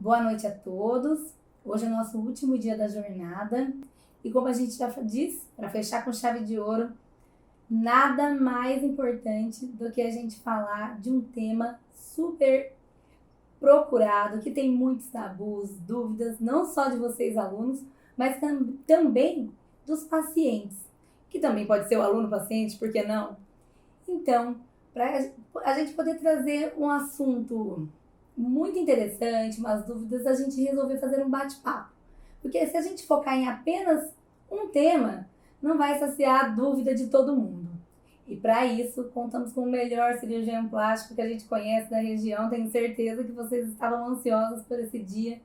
Boa noite a todos. Hoje é o nosso último dia da jornada e como a gente já diz, para fechar com chave de ouro, nada mais importante do que a gente falar de um tema super procurado, que tem muitos tabus, dúvidas, não só de vocês alunos, mas também dos pacientes, que também pode ser o aluno paciente, por que não? Então, para a gente poder trazer um assunto muito interessante, umas dúvidas, a gente resolveu fazer um bate-papo. Porque se a gente focar em apenas um tema, não vai saciar a dúvida de todo mundo. E para isso, contamos com o melhor cirurgião plástico que a gente conhece da região. Tenho certeza que vocês estavam ansiosos por esse dia.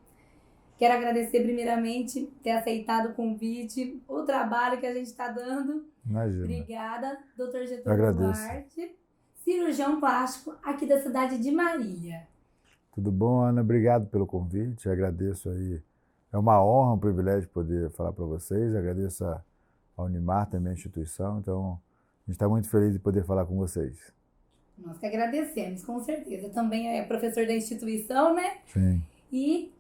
Quero agradecer primeiramente ter aceitado o convite, o trabalho que a gente está dando. Imagina. Obrigada, Dr. Getúlio Duarte, cirurgião plástico aqui da cidade de Marília. Tudo bom, Ana? Obrigado pelo convite, agradeço aí. É uma honra, um privilégio poder falar para vocês, agradeço a Unimar também, a instituição, então a gente está muito feliz de poder falar com vocês. Nós que agradecemos, com certeza. Também é professor da instituição, né? Sim. E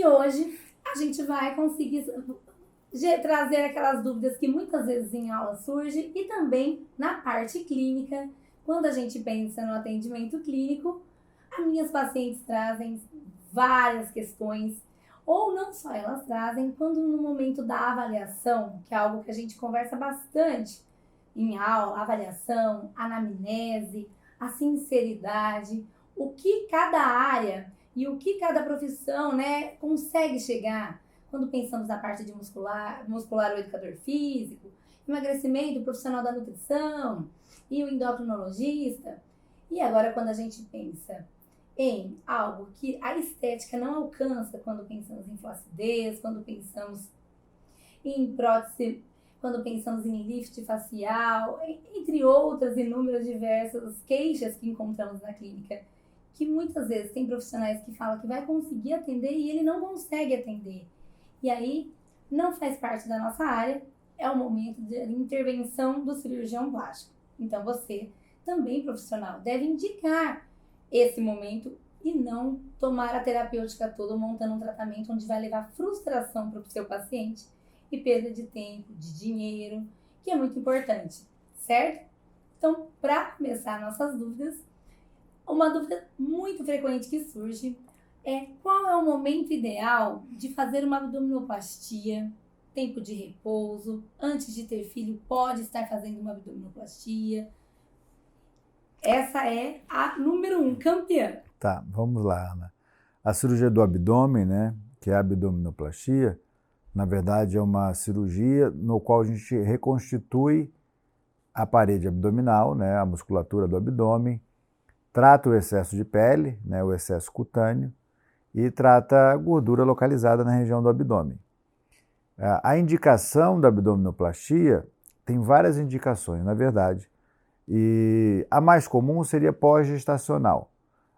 hoje a gente vai conseguir trazer aquelas dúvidas que muitas vezes em aula surgem e também na parte clínica. Quando a gente pensa no atendimento clínico, as minhas pacientes trazem várias questões, ou não só elas trazem, quando no momento da avaliação, que é algo que a gente conversa bastante em aula, avaliação, anamnese, a sinceridade, o que cada área e o que cada profissão, né, consegue chegar. Quando pensamos na parte de muscular o educador físico, emagrecimento, o profissional da nutrição e o endocrinologista. E agora quando a gente pensa em algo que a estética não alcança, quando pensamos em flacidez, quando pensamos em prótese, quando pensamos em lift facial, entre outras inúmeras diversas queixas que encontramos na clínica, que muitas vezes tem profissionais que falam que vai conseguir atender e ele não consegue atender. E aí, não faz parte da nossa área, é o momento de intervenção do cirurgião plástico. Então, você, também profissional, deve indicar esse momento e não tomar a terapêutica toda montando um tratamento onde vai levar frustração para o seu paciente e perda de tempo, de dinheiro, que é muito importante, certo? Então, para começar nossas dúvidas, uma dúvida muito frequente que surge é qual é o momento ideal de fazer uma abdominoplastia, tempo de repouso, antes de ter filho pode estar fazendo uma abdominoplastia. Essa é a número 1, campeã. Tá, vamos lá, Ana. A cirurgia do abdômen, né, que é a abdominoplastia, na verdade é uma cirurgia no qual a gente reconstitui a parede abdominal, né, a musculatura do abdômen, trata o excesso de pele, né, o excesso cutâneo, e trata a gordura localizada na região do abdômen. A indicação da abdominoplastia tem várias indicações, na verdade, e a mais comum seria pós-gestacional.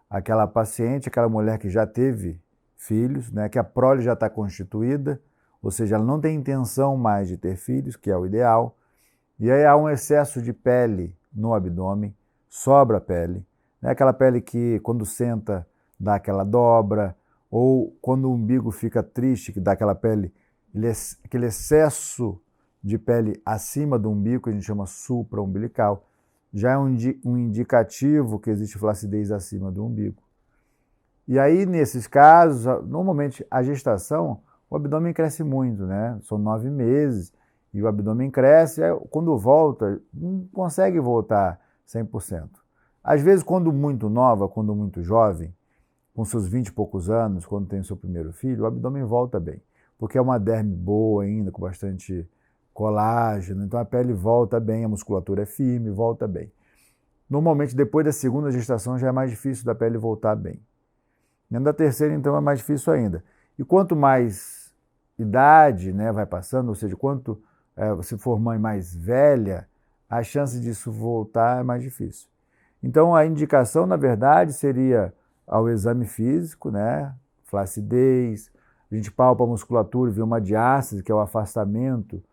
Aquela paciente, aquela mulher que já teve filhos, né, que a prole já está constituída, ou seja, ela não tem intenção mais de ter filhos, que é o ideal, e aí há um excesso de pele no abdômen, sobra pele, né, aquela pele que quando senta dá aquela dobra, ou quando o umbigo fica triste, que dá aquela pele, aquele excesso de pele acima do umbigo, que a gente chama supra-umbilical, já é um indicativo que existe flacidez acima do umbigo. E aí, nesses casos, normalmente a gestação, o abdômen cresce muito, né? São 9 meses, e o abdômen cresce, quando volta, não consegue voltar 100%. Às vezes, quando muito nova, quando muito jovem, com seus 20 e poucos anos, quando tem o seu primeiro filho, o abdômen volta bem, porque é uma derme boa ainda, com bastante colágeno, então a pele volta bem, a musculatura é firme, volta bem. Normalmente, depois da segunda gestação, já é mais difícil da pele voltar bem. Dentro da terceira, então, é mais difícil ainda. E quanto mais idade, né, vai passando, ou seja, quanto você for mãe mais velha, a chance disso voltar é mais difícil. Então, a indicação, na verdade, seria ao exame físico, né? Flacidez, a gente palpa a musculatura e vê uma diástase, que é o afastamento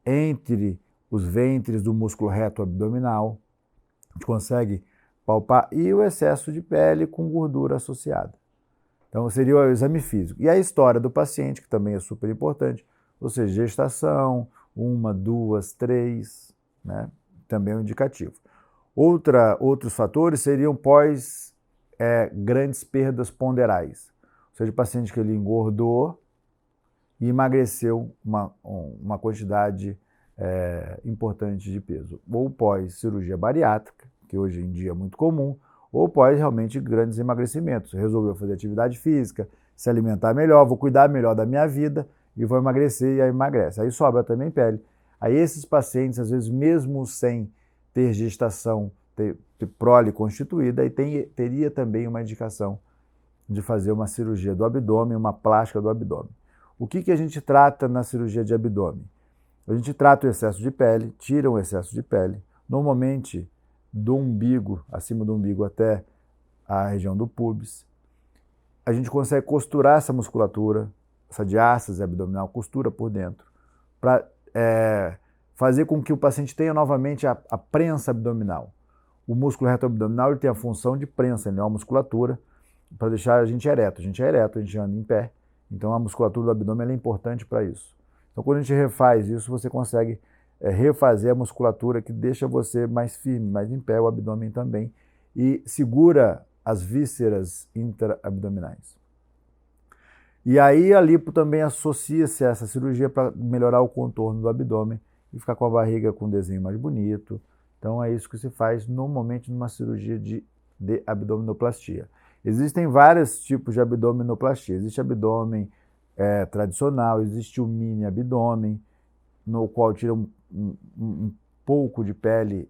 entre os ventres do músculo reto abdominal, a gente consegue palpar, e o excesso de pele com gordura associada. Então, seria o exame físico. E a história do paciente, que também é super importante, ou seja, gestação, 1, 2, 3, né? Também é um indicativo. Outros fatores seriam grandes perdas ponderais, ou seja, o paciente que ele engordou e emagreceu uma quantidade importante de peso, ou pós-cirurgia bariátrica, que hoje em dia é muito comum, ou pós realmente grandes emagrecimentos. Resolveu fazer atividade física, se alimentar melhor, vou cuidar melhor da minha vida e vou emagrecer, e aí emagrece. Aí sobra também pele. Aí esses pacientes, às vezes, mesmo sem ter gestação, ter prole constituída, aí teria também uma indicação de fazer uma cirurgia do abdômen, uma plástica do abdômen. O que a gente trata na cirurgia de abdômen? A gente trata o excesso de pele, tira o excesso de pele, normalmente do umbigo, acima do umbigo até a região do púbis. A gente consegue costurar essa musculatura, essa diástase abdominal, costura por dentro, para fazer com que o paciente tenha novamente a prensa abdominal. O músculo reto abdominal ele tem a função de prensa, ele é uma musculatura para deixar a gente ereto. A gente é ereto, a gente anda em pé, então a musculatura do abdômen é importante para isso. Então, quando a gente refaz isso, você consegue refazer a musculatura que deixa você mais firme, mais em pé, o abdômen também, e segura as vísceras intraabdominais. E aí a lipo também associa-se a essa cirurgia para melhorar o contorno do abdômen e ficar com a barriga com um desenho mais bonito. Então é isso que se faz normalmente numa cirurgia de abdominoplastia. Existem vários tipos de abdominoplastia. Existe abdômen tradicional, existe o mini abdômen, no qual tira um pouco de pele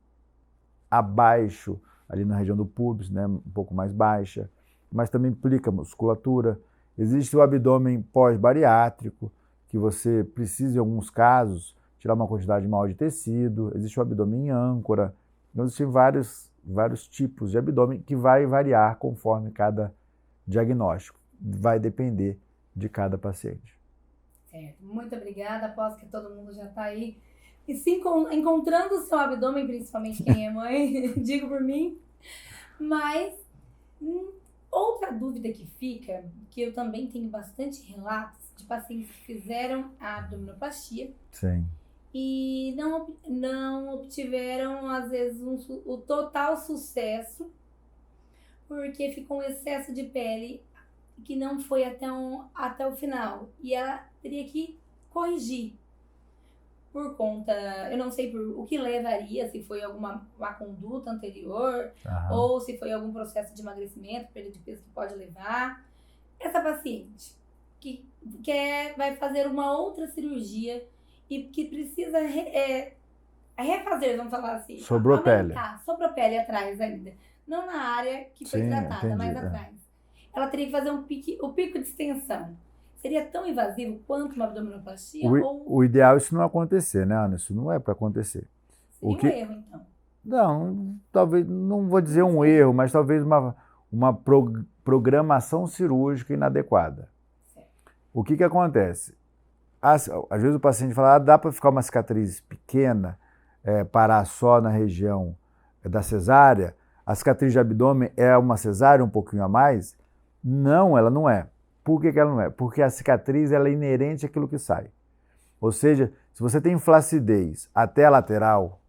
abaixo, ali na região do púbis, né, um pouco mais baixa, mas também implica musculatura. Existe o abdômen pós-bariátrico, que você precisa, em alguns casos, tirar uma quantidade maior de tecido. Existe o abdômen em âncora. Então, existem vários tipos de abdômen que vai variar conforme cada diagnóstico. Vai depender de cada paciente. Certo. Muito obrigada. Aposto que todo mundo já está aí e se encontrando o seu abdômen, principalmente quem é mãe, digo por mim. Mas outra dúvida que fica, que eu também tenho bastante relatos de pacientes que fizeram a abdominoplastia. Sim. E não obtiveram, às vezes, o total sucesso, porque ficou um excesso de pele que não foi até o final. E ela teria que corrigir. Por conta, eu não sei o que levaria, se foi alguma conduta anterior, ou se foi algum processo de emagrecimento, perda de peso que pode levar. Essa paciente que vai fazer uma outra cirurgia e que precisa refazer, vamos falar assim. Sobrou pele. Sobrou pele atrás ainda. Não na área que foi tratada, entendi, mas atrás. Ela teria que fazer o pico de extensão. Seria tão invasivo quanto uma abdominoplastia? O ideal é isso não acontecer, né, Ana? Isso não é para acontecer. Seria um erro, então? Não, talvez, não vou dizer um erro, mas talvez uma programação cirúrgica inadequada. Certo. O que acontece? Às vezes o paciente fala, dá para ficar uma cicatriz pequena, parar só na região da cesárea? A cicatriz de abdômen é uma cesárea um pouquinho a mais? Não, ela não é. Por que ela não é? Porque a cicatriz ela é inerente àquilo que sai. Ou seja, se você tem flacidez até a lateral,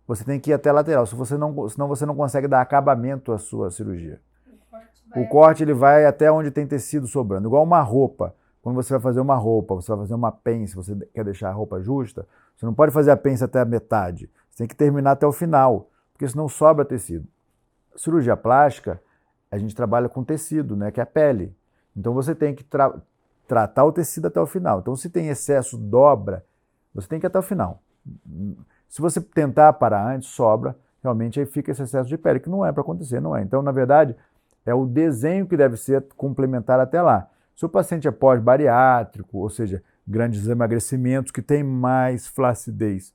você tem que ir até a lateral, senão você não consegue dar acabamento à sua cirurgia. O corte ele vai até onde tem tecido sobrando, igual uma roupa. Quando você vai fazer uma roupa, você vai fazer uma pence, você quer deixar a roupa justa, você não pode fazer a pence até a metade, você tem que terminar até o final, porque senão sobra tecido. A cirurgia plástica, a gente trabalha com tecido, né, que é a pele. Então você tem que tratar o tecido até o final. Então se tem excesso, dobra, você tem que ir até o final. Se você tentar parar antes, sobra, realmente aí fica esse excesso de pele, que não é para acontecer, não é. Então, na verdade, é o desenho que deve ser complementar até lá. Se o paciente é pós-bariátrico, ou seja, grandes emagrecimentos, que tem mais flacidez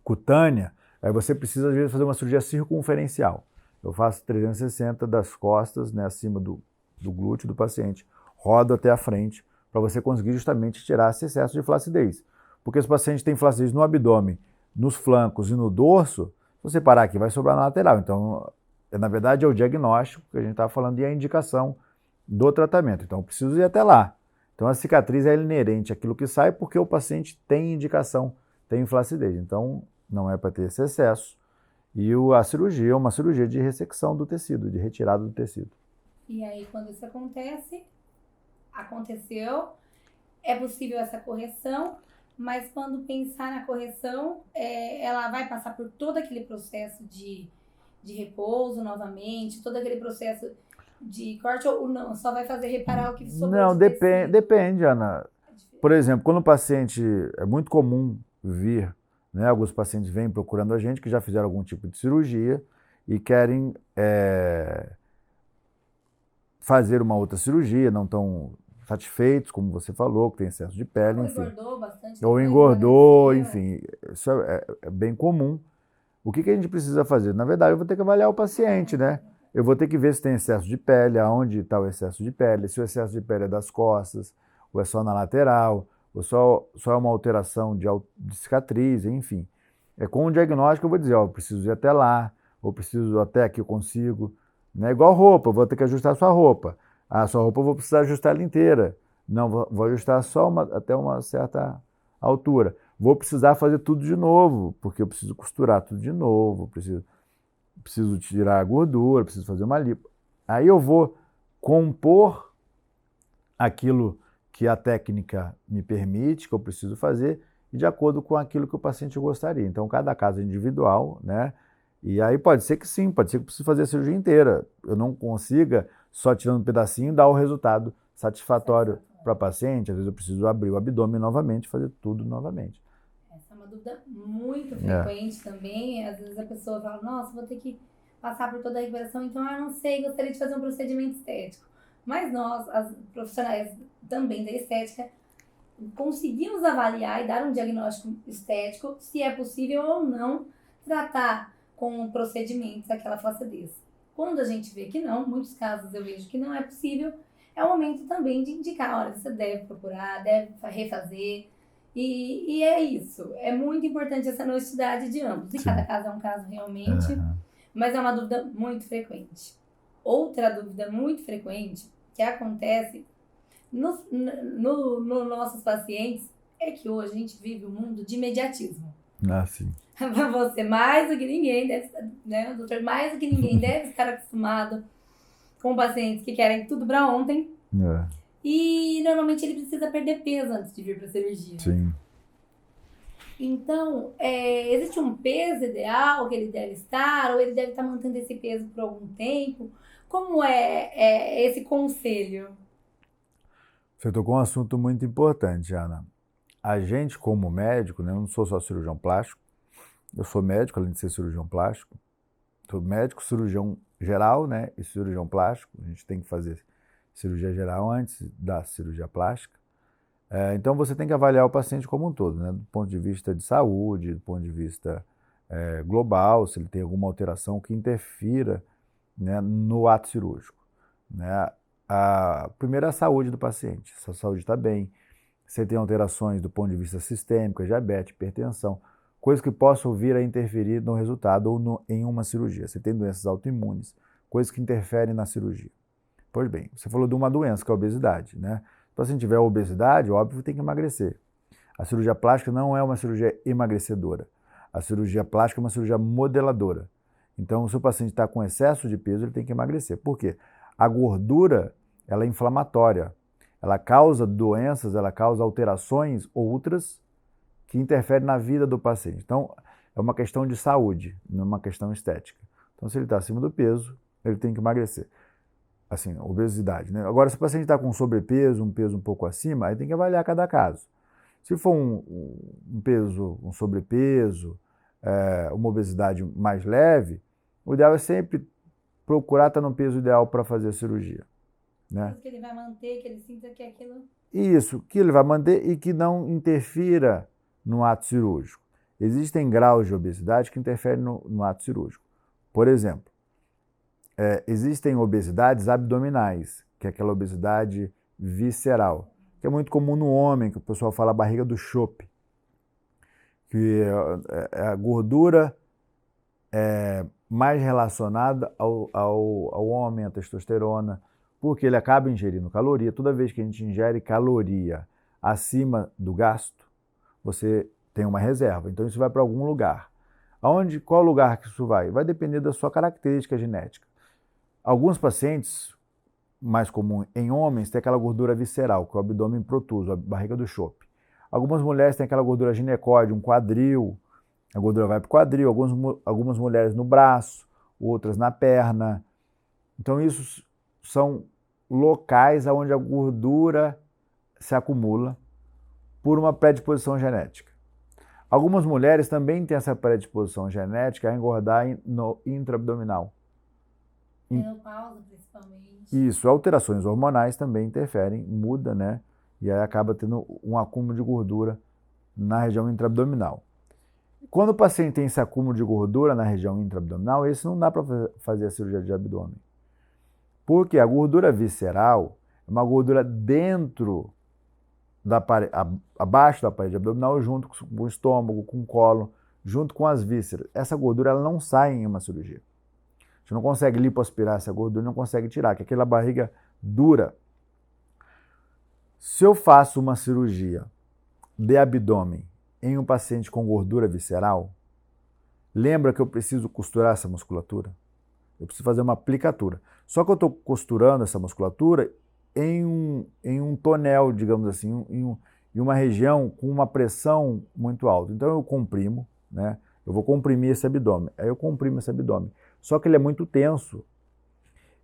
cutânea, aí você precisa, às vezes, fazer uma cirurgia circunferencial. Eu faço 360 das costas, né, acima do glúteo do paciente, rodo até a frente, para você conseguir justamente tirar esse excesso de flacidez. Porque se o paciente tem flacidez no abdômen, nos flancos e no dorso, se você parar aqui, vai sobrar na lateral. Então, na verdade, é o diagnóstico que a gente está falando e a indicação do tratamento. Então, eu preciso ir até lá. Então, a cicatriz é inerente àquilo que sai porque o paciente tem indicação, tem flacidez. Então, não é para ter esse excesso. E a cirurgia é uma cirurgia de ressecção do tecido, de retirada do tecido. E aí, quando isso aconteceu, é possível essa correção, mas quando pensar na correção, ela vai passar por todo aquele processo de repouso novamente, todo aquele processo de corte, ou não, só vai fazer reparar o que sobrou. Não, depende, Ana. Por exemplo, quando o paciente, é muito comum vir, né, alguns pacientes vêm procurando a gente que já fizeram algum tipo de cirurgia e querem fazer uma outra cirurgia, não estão satisfeitos, como você falou, que tem excesso de pele, enfim. Ou engordou bastante. Ou engordou, enfim. Isso é bem comum. O que a gente precisa fazer? Na verdade, eu vou ter que avaliar o paciente, né? Eu vou ter que ver se tem excesso de pele, aonde está o excesso de pele, se o excesso de pele é das costas, ou é só na lateral, ou só é uma alteração de cicatriz, enfim. Com o diagnóstico eu vou dizer, ó, eu preciso ir até lá, ou preciso até aqui eu consigo. Não é igual roupa, eu vou ter que ajustar a sua roupa. A sua roupa eu vou precisar ajustar ela inteira. Não, vou ajustar só até uma certa altura. Vou precisar fazer tudo de novo, porque eu preciso costurar tudo de novo, preciso tirar a gordura, preciso fazer uma lipo. Aí eu vou compor aquilo que a técnica me permite, que eu preciso fazer, e de acordo com aquilo que o paciente gostaria. Então, cada caso é individual, né? E aí pode ser que sim, pode ser que eu precise fazer a cirurgia inteira. Eu não consiga, só tirando um pedacinho, dar o resultado satisfatório para a paciente. Às vezes eu preciso abrir o abdômen novamente, fazer tudo novamente. Essa é uma dúvida muito frequente também. Às vezes a pessoa fala, nossa, vou ter que passar por toda a recuperação, então, não sei, gostaria de fazer um procedimento estético. Mas nós, as profissionais também da estética, conseguimos avaliar e dar um diagnóstico estético se é possível ou não tratar com procedimentos aquela flacidez. Quando a gente vê que não, muitos casos eu vejo que não é possível, é o momento também de indicar, olha, você deve procurar, deve refazer, e é isso. É muito importante essa honestidade de ambos. E cada caso é um caso realmente, mas é uma dúvida muito frequente. Outra dúvida muito frequente que acontece nos nossos pacientes é que hoje a gente vive um mundo de imediatismo. Sim. Você mais do que ninguém deve estar, né? O doutor mais do que ninguém deve estar acostumado com pacientes que querem tudo para ontem. E normalmente ele precisa perder peso antes de vir para a cirurgia. Sim. Então, existe um peso ideal que ele deve estar, ou ele deve estar mantendo esse peso por algum tempo? Como é esse conselho? Você tocou um assunto muito importante, Ana. A gente, como médico, né, eu não sou só cirurgião plástico, eu sou médico, além de ser cirurgião plástico. Sou médico, cirurgião geral, né, e cirurgião plástico. A gente tem que fazer cirurgia geral antes da cirurgia plástica. Então, você tem que avaliar o paciente como um todo, né, do ponto de vista de saúde, do ponto de vista global, se ele tem alguma alteração que interfira, né, no ato cirúrgico. Né. Primeiro, a saúde do paciente. Se a saúde está bem, se tem alterações do ponto de vista sistêmico, diabetes, hipertensão, coisas que possam vir a interferir no resultado ou em uma cirurgia. Você tem doenças autoimunes, coisas que interferem na cirurgia. Pois bem, você falou de uma doença, que é a obesidade, né? Se o paciente tiver obesidade, óbvio, tem que emagrecer. A cirurgia plástica não é uma cirurgia emagrecedora. A cirurgia plástica é uma cirurgia modeladora. Então, se o paciente está com excesso de peso, ele tem que emagrecer. Por quê? A gordura, ela é inflamatória. Ela causa doenças, ela causa alterações outras que interferem na vida do paciente. Então, é uma questão de saúde, não é uma questão estética. Então, se ele está acima do peso, ele tem que emagrecer. Assim, obesidade, né? Agora, se o paciente está com sobrepeso, um peso um pouco acima, aí tem que avaliar cada caso. Se for um sobrepeso, uma obesidade mais leve, o ideal é sempre procurar estar no peso ideal para fazer a cirurgia. Né? Que ele vai manter, que ele sinta que aquilo... Isso, que ele vai manter e que não interfira no ato cirúrgico. Existem graus de obesidade que interferem no ato cirúrgico. Por exemplo, existem obesidades abdominais, que é aquela obesidade visceral, que é muito comum no homem, que o pessoal fala a barriga do chope, que é a gordura mais relacionada ao homem, à testosterona. porque ele acaba ingerindo caloria. Toda vez que a gente ingere caloria acima do gasto, você tem uma reserva. Então isso vai para algum lugar. Qual lugar que isso vai? Vai depender da sua característica genética. Alguns pacientes, mais comum em homens, tem aquela gordura visceral, que é o abdômen protuso, a barriga do chope. Algumas mulheres têm aquela gordura ginecóide, um quadril, a gordura vai para o quadril, algumas mulheres no braço, outras na perna. Então isso são locais onde a gordura se acumula por uma predisposição genética. Algumas mulheres também têm essa predisposição genética a engordar no intraabdominal. Menopausa, principalmente. Isso, alterações hormonais também interferem, muda, né? E aí acaba tendo um acúmulo de gordura na região intraabdominal. Quando o paciente tem esse acúmulo de gordura na região intraabdominal, esse não dá para fazer a cirurgia de abdômen. Porque a gordura visceral é uma gordura dentro abaixo da parede abdominal, junto com o estômago, com o colo, junto com as vísceras. Essa gordura ela não sai em uma cirurgia. A gente não consegue lipoaspirar essa gordura, não consegue tirar, que é aquela barriga dura. Se eu faço uma cirurgia de abdômen em um paciente com gordura visceral, lembra que eu preciso costurar essa musculatura? Eu preciso fazer uma aplicatura. Só que eu estou costurando essa musculatura em um tonel, digamos assim, em uma região com uma pressão muito alta. Então eu comprimo, né? Eu vou comprimir esse abdômen. Aí eu comprimo esse abdômen. Só que ele é muito tenso.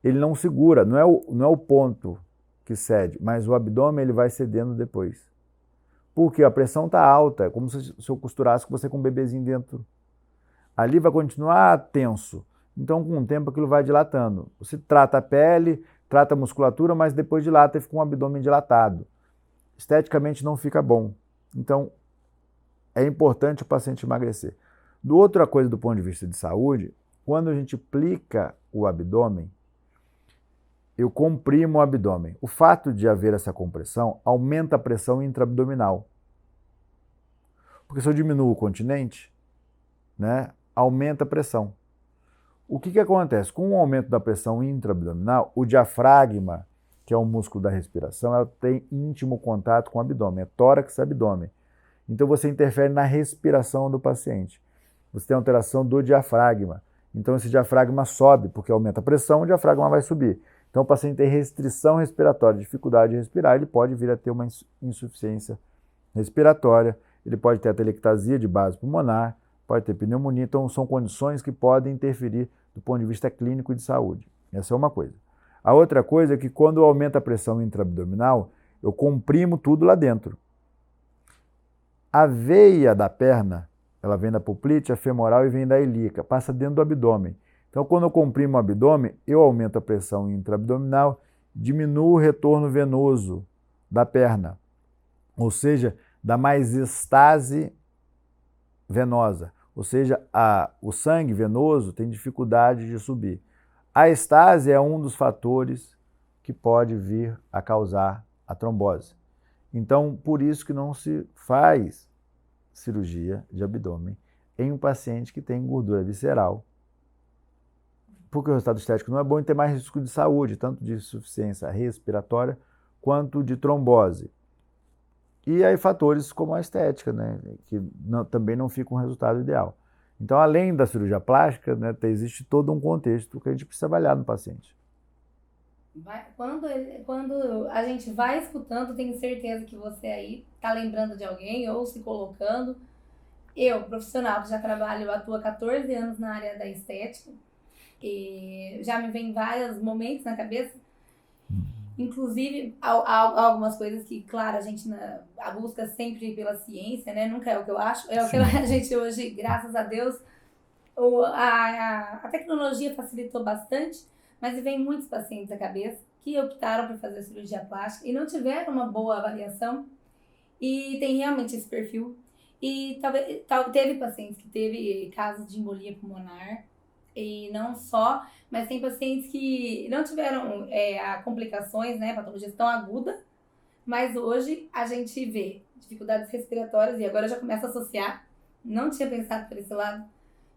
Ele não segura, não é o ponto que cede, mas o abdômen ele vai cedendo depois. Porque a pressão está alta, é como se eu costurasse com você com um bebezinho dentro. Ali vai continuar tenso. Então, com o tempo, aquilo vai dilatando. Você trata a pele, trata a musculatura, mas depois dilata e fica um abdômen dilatado. Esteticamente não fica bom. Então, é importante o paciente emagrecer. Outra coisa do ponto de vista de saúde, quando a gente plica o abdômen, eu comprimo o abdômen. O fato de haver essa compressão aumenta a pressão intraabdominal. Porque se eu diminuo o continente, né, aumenta a pressão. O que acontece? Com o aumento da pressão intraabdominal, o diafragma, que é o músculo da respiração, ela tem íntimo contato com o abdômen, é tórax e abdômen. Então você interfere na respiração do paciente. Você tem alteração do diafragma. Então esse diafragma sobe, porque aumenta a pressão, o diafragma vai subir. Então o paciente tem restrição respiratória, dificuldade de respirar, ele pode vir a ter uma insuficiência respiratória, ele pode ter atelectasia de base pulmonar, pode ter pneumonia. Então são condições que podem interferir do ponto de vista clínico e de saúde. Essa é uma coisa. A outra coisa é que quando aumenta a pressão intraabdominal, eu comprimo tudo lá dentro. A veia da perna, ela vem da poplítea femoral e vem da ilíaca, passa dentro do abdômen. Então, quando eu comprimo o abdômen, eu aumento a pressão intraabdominal, diminuo o retorno venoso da perna, ou seja, dá mais estase venosa, ou seja, o sangue venoso tem dificuldade de subir. A estase é um dos fatores que pode vir a causar a trombose. Então, por isso que não se faz cirurgia de abdômen em um paciente que tem gordura visceral, porque o resultado estético não é bom e tem mais risco de saúde, tanto de insuficiência respiratória quanto de trombose. E aí fatores como a estética, né, que também não fica um resultado ideal. Então, além da cirurgia plástica, né, existe todo um contexto que a gente precisa avaliar no paciente. Quando a gente vai escutando, tenho certeza que você aí está lembrando de alguém ou se colocando. Eu, profissional que já trabalho, atuo há 14 anos na área da estética, e já me vem vários momentos na cabeça. Inclusive, algumas coisas que, claro, a busca sempre pela ciência, né? Nunca é o que eu acho, é o que a gente hoje, graças a Deus, a tecnologia facilitou bastante, mas vem muitos pacientes à cabeça que optaram por fazer cirurgia plástica e não tiveram uma boa avaliação e tem realmente esse perfil. E teve pacientes que teve casos de embolia pulmonar, e não só, mas tem pacientes que não tiveram complicações, né, patologias tão agudas, mas hoje a gente vê dificuldades respiratórias, e agora eu já começo a associar, não tinha pensado por esse lado,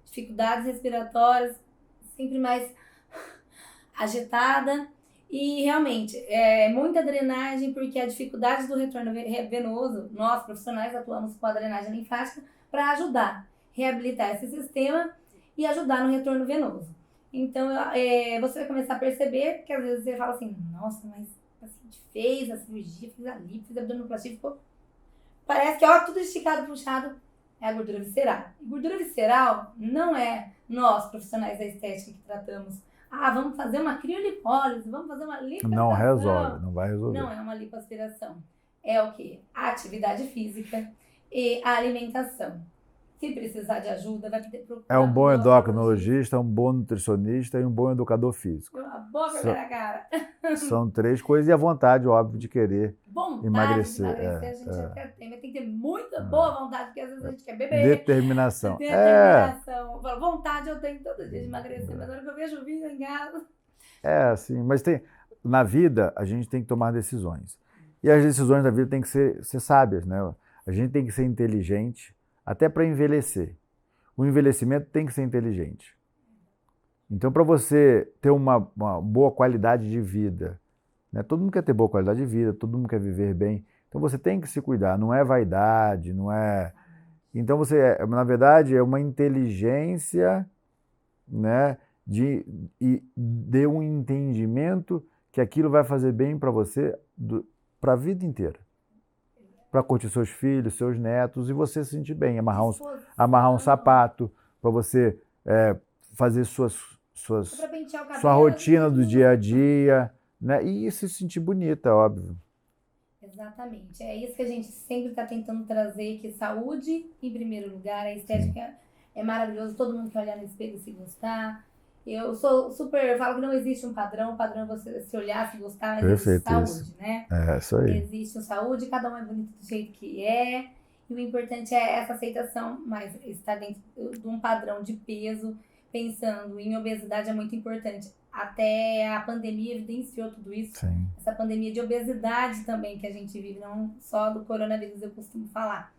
dificuldades respiratórias, sempre mais agitada, E realmente, é muita drenagem, porque a dificuldade do retorno venoso, nós profissionais atuamos com a drenagem linfática para ajudar a reabilitar esse sistema e ajudar no retorno venoso. Então, você vai começar a perceber que às vezes você fala assim, nossa, mas o paciente fez a cirurgia, fez a lipo, fez a abdominoplastia, ficou... Parece que, ó, tudo esticado, puxado, é a gordura visceral. E gordura visceral não é nós, profissionais da estética, que tratamos. Ah, vamos fazer uma criolipólise, vamos fazer uma lipoaspiração. Não resolve, não vai resolver. Não é uma lipoaspiração. É o quê? A atividade física e a alimentação. Se precisar de ajuda, vai ter que procurar. É um bom endocrinologista, um bom nutricionista e um bom educador físico. Uma boa vergonha na cara. São 3 coisas e a vontade, óbvio, de querer vontade emagrecer. De emagrecer, a gente até tem, mas tem que ter muita boa vontade, porque às vezes a gente quer beber. Determinação. Determinação. Vontade eu tenho todo dia de emagrecer, mas na hora que eu vejo o vinho em casa... Sim, mas na vida a gente tem que tomar decisões. E as decisões da vida têm que ser sábias, né? A gente tem que ser inteligente, até para envelhecer. O envelhecimento tem que ser inteligente. Então, para você ter uma boa qualidade de vida, né? Todo mundo quer ter boa qualidade de vida, todo mundo quer viver bem. Então, você tem que se cuidar. Não é vaidade, não é... Então, na verdade, é uma inteligência, né? De um entendimento que aquilo vai fazer bem para você para a vida inteira. Para curtir seus filhos, seus netos, e você se sentir bem. Amarrar um sapato, para você fazer sua rotina do dia a dia, né? E se sentir bonita, óbvio. Exatamente. É isso que a gente sempre está tentando trazer, que saúde em primeiro lugar, a estética é maravilhoso, todo mundo quer olhar no espelho e se gostar. Eu falo que não existe um padrão, o padrão é você se olhar, se gostar, mas existe saúde, né? Isso aí. Existe saúde, cada um é bonito do jeito que é, e o importante é essa aceitação, mas estar dentro de um padrão de peso, pensando em obesidade é muito importante. Até a pandemia evidenciou tudo isso. Sim. Essa pandemia de obesidade também que a gente vive, não só do coronavírus, eu costumo falar.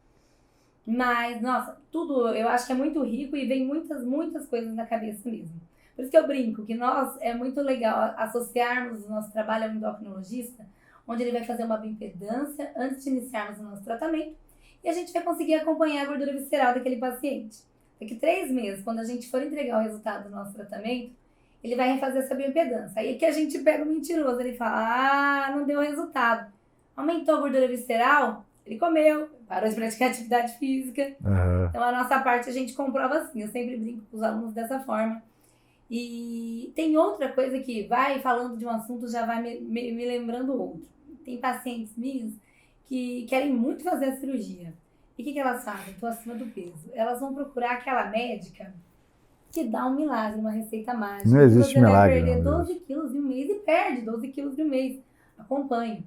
Mas, nossa, tudo eu acho que é muito rico e vem muitas coisas na cabeça mesmo. Por isso que eu brinco que é muito legal associarmos o nosso trabalho ao endocrinologista, onde ele vai fazer uma bioimpedância antes de iniciarmos o nosso tratamento, e a gente vai conseguir acompanhar a gordura visceral daquele paciente. Daqui 3 meses, quando a gente for entregar o resultado do nosso tratamento, ele vai refazer essa bioimpedância. Aí é que a gente pega o mentiroso, ele fala, não deu resultado. Aumentou a gordura visceral? Ele comeu, parou de praticar atividade física. Então a nossa parte a gente comprova assim, eu sempre brinco com os alunos dessa forma. E tem outra coisa que vai falando de um assunto, já vai me lembrando outro. Tem pacientes minhas que querem muito fazer a cirurgia. E o que elas fazem? Estou acima do peso. Elas vão procurar aquela médica que dá um milagre, uma receita mágica. Não existe milagre. Você vai perder 12 quilos em um mês e perde 12 quilos em um mês. Acompanhe.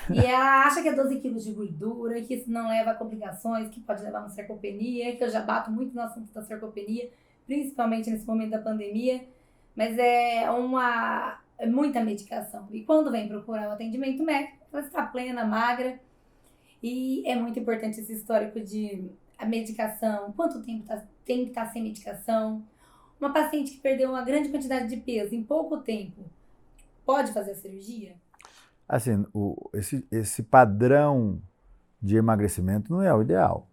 E ela acha que é 12 quilos de gordura, que isso não leva a complicações, que pode levar a uma sarcopenia, que eu já bato muito no assunto da sarcopenia, principalmente nesse momento da pandemia, mas é muita medicação. E quando vem procurar o atendimento médico, ela está plena, magra, e é muito importante esse histórico de a medicação, quanto tempo tem que estar sem medicação. Uma paciente que perdeu uma grande quantidade de peso em pouco tempo, pode fazer a cirurgia? Assim, esse padrão de emagrecimento não é o ideal.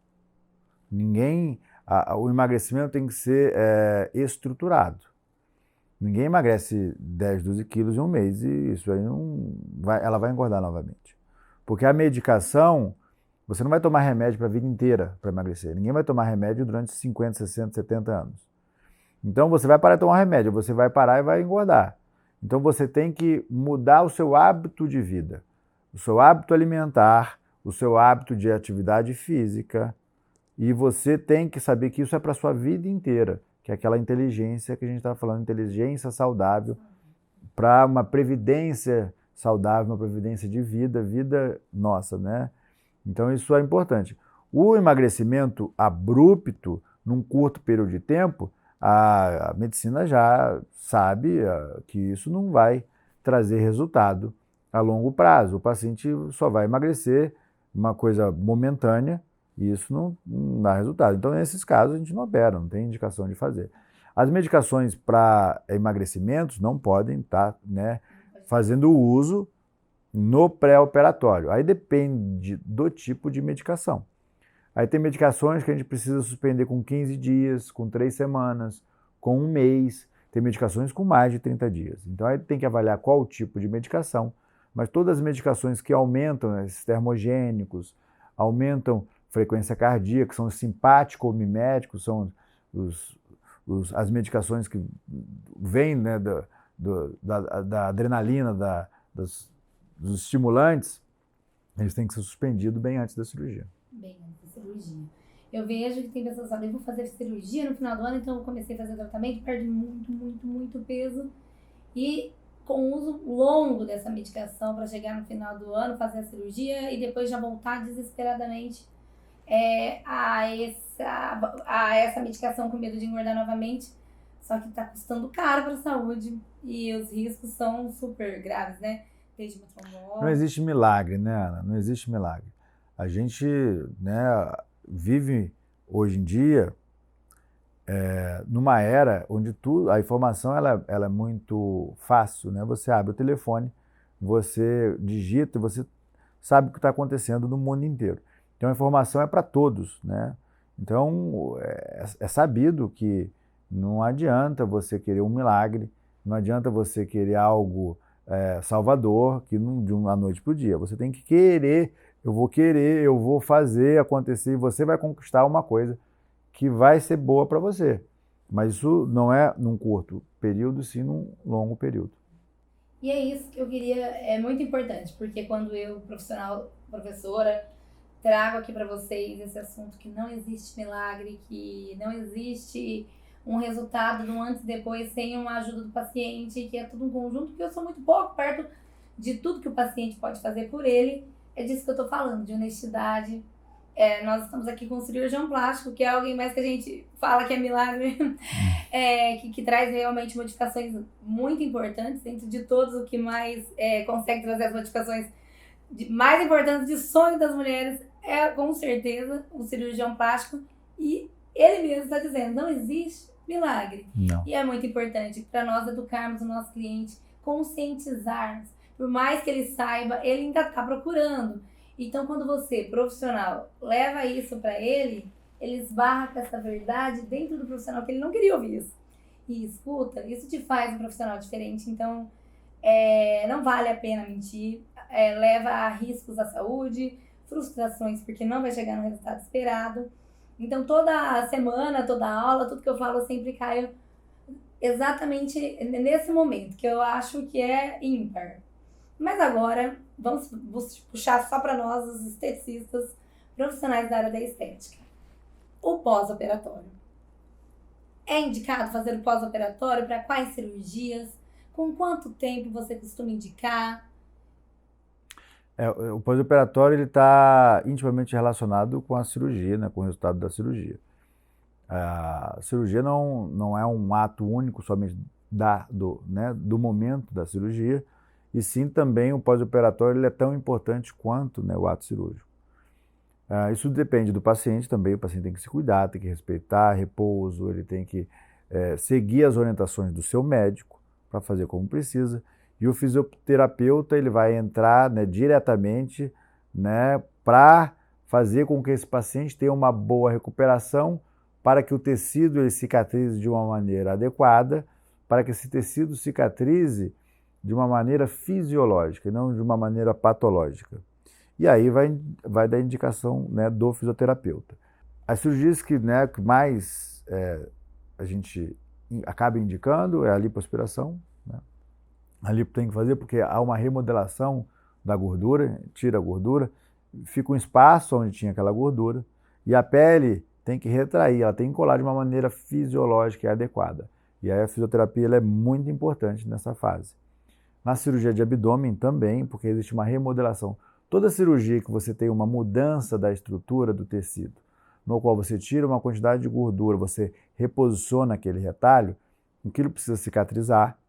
O emagrecimento tem que ser estruturado. Ninguém emagrece 10, 12 quilos em um mês e isso aí ela vai engordar novamente. Porque a medicação, você não vai tomar remédio para a vida inteira para emagrecer. Ninguém vai tomar remédio durante 50, 60, 70 anos. Então você vai parar de tomar remédio, você vai parar e vai engordar. Então você tem que mudar o seu hábito de vida, o seu hábito alimentar, o seu hábito de atividade física, e você tem que saber que isso é para a sua vida inteira, que é aquela inteligência que a gente está falando, inteligência saudável, para uma previdência saudável, uma previdência de vida nossa, né? Então isso é importante. O emagrecimento abrupto, num curto período de tempo, a medicina já sabe que isso não vai trazer resultado a longo prazo. O paciente só vai emagrecer, uma coisa momentânea, e isso não dá resultado. Então, nesses casos, a gente não opera, não tem indicação de fazer. As medicações para emagrecimentos não podem estar, né, fazendo uso no pré-operatório. Aí depende do tipo de medicação. Aí tem medicações que a gente precisa suspender com 15 dias, com 3 semanas, com 1 mês. Tem medicações com mais de 30 dias. Então aí tem que avaliar qual o tipo de medicação. Mas todas as medicações que aumentam, né, esses termogênicos, aumentam frequência cardíaca, são os simpático-miméticos, são as medicações que vêm, né, da adrenalina, dos estimulantes, eles têm que ser suspendidos bem antes da cirurgia. Bem antes da cirurgia. Eu vejo que tem pessoas que falam, eu vou fazer cirurgia no final do ano, então eu comecei a fazer tratamento, perde muito peso. E com o uso longo dessa medicação para chegar no final do ano, fazer a cirurgia e depois já voltar desesperadamente a essa medicação com medo de engordar novamente. Só que está custando caro para a saúde e os riscos são super graves, né? Desde uma trombose. Não existe milagre, né, Ana? Não existe milagre. A gente, né, vive hoje em dia numa era onde a informação ela é muito fácil, né? Você abre o telefone, você digita e você sabe o que está acontecendo no mundo inteiro. Então a informação é para todos, né? Então é sabido que não adianta você querer um milagre, não adianta você querer algo salvador, que não de uma noite para o dia. Você tem que querer, eu vou fazer acontecer e você vai conquistar uma coisa que vai ser boa para você. Mas isso não é num curto período, sim num longo período. E é isso que eu queria, é muito importante, porque quando eu, professora, trago aqui para vocês esse assunto que não existe milagre, que não existe um resultado no antes e depois sem uma ajuda do paciente, que é tudo um conjunto, que eu sou muito pouco perto de tudo que o paciente pode fazer por ele. É disso que eu tô falando, de honestidade. Nós estamos aqui com o cirurgião plástico, que é alguém mais que a gente fala que é milagre, que traz realmente modificações muito importantes, dentro de todos o que mais consegue trazer as modificações mais importantes de sonho das mulheres, com certeza o cirurgião plástico, e ele mesmo está dizendo, não existe milagre. Não. E é muito importante para nós educarmos o nosso cliente, conscientizarmos, por mais que ele saiba, ele ainda está procurando. Então, quando você, profissional, leva isso para ele esbarra com essa verdade dentro do profissional que ele não queria ouvir isso. E escuta, isso te faz um profissional diferente. Então, não vale a pena mentir, leva a riscos à saúde, frustrações, porque não vai chegar no resultado esperado. Então, toda semana, toda aula, tudo que eu falo, eu sempre caio exatamente nesse momento, que eu acho que é ímpar. Mas agora, vamos puxar só para nós, os esteticistas, profissionais da área da estética. O pós-operatório. É indicado fazer o pós-operatório para quais cirurgias? Com quanto tempo você costuma indicar? O pós-operatório está intimamente relacionado com a cirurgia, né, com o resultado da cirurgia. A cirurgia não é um ato único somente do momento da cirurgia, e sim também o pós-operatório ele é tão importante quanto, né, o ato cirúrgico. Isso depende do paciente também, o paciente tem que se cuidar, tem que respeitar repouso, ele tem que seguir as orientações do seu médico para fazer como precisa, e o fisioterapeuta ele vai entrar, né, diretamente, né, para fazer com que esse paciente tenha uma boa recuperação, para que o tecido ele cicatrize de uma maneira adequada, para que esse tecido cicatrize de uma maneira fisiológica e não de uma maneira patológica. E aí vai da indicação, né, do fisioterapeuta. As cirurgias que mais a gente acaba indicando é a lipoaspiração, né? A lipo tem que fazer porque há uma remodelação da gordura, tira a gordura, fica um espaço onde tinha aquela gordura, e a pele tem que retrair, ela tem que colar de uma maneira fisiológica e adequada. E aí a fisioterapia ela é muito importante nessa fase. Na cirurgia de abdômen também, porque existe uma remodelação. Toda cirurgia que você tem uma mudança da estrutura do tecido, no qual você tira uma quantidade de gordura, você reposiciona aquele retalho, aquilo precisa cicatrizar